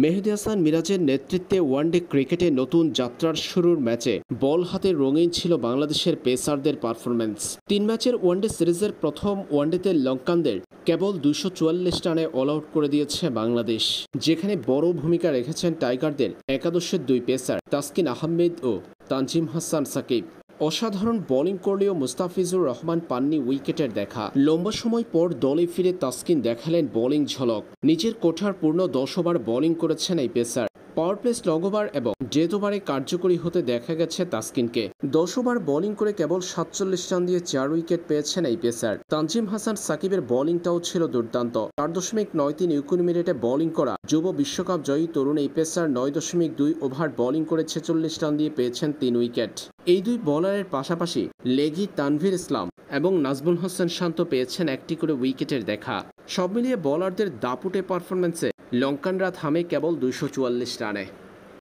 মেহেদী হাসান মিরাজের নেতৃত্বে ওয়ানডে ক্রিকেটে নতুন যাত্রার শুরুর ম্যাচে বল হাতে রঙিন ছিল বাংলাদেশের পেসারদের পারফরম্যান্স। ৩ ম্যাচের ওয়ানডে সিরিজের প্রথম ওয়ানডেতে লঙ্কানদের কেবল ২৪৪ রানে অল আউট করে দিয়েছে বাংলাদেশ, যেখানে বড় ভূমিকা রেখেছেন টাইগারদের একাদশের দুই পেসার তাসকিন আহমেদ ও তানজিম হাসান সাকিব। অসাধারণ বোলিং করলেও মুস্তাফিজুর রহমান পাননি উইকেটের দেখা। লম্বা সময় পর দলে ফিরে তাসকিন দেখালেন বোলিং ঝলক। নিজের কোঠার পূর্ণ ১০ ওভার বোলিং করেছেন এই pacer. Power play slog over এবং ডেথ ওভারে কার্যকরী হতে দেখা গেছে তাসকিনকে। ১০ ওভার বোলিং করে কেবল ৪৭ রান দিয়ে ৪ উইকেট পেয়েছেন এই পেসার। তানজিম হাসান সাকিবের বোলিংটাও ছিল দুর্দান্ত। ৪.৯৩ মিনিটে বোলিং করা যুব বিশ্বকাপ জয়ী তরুণ এই পেসার ৯.২ ওভার বোলিং করে ৪৬ রান দিয়ে পেয়েছেন ৩ উইকেট। এই দুই বোলারের পাশাপাশি লেগি তানভীর ইসলাম এবং নাজমুল হোসেন শান্ত পেয়েছেন একটি করে উইকেটের দেখা। সব মিলিয়ে বোলারদের দাপুটে পারফরম্যান্সে লঙ্কানরা থামে কেবল ২৪৪ রানে।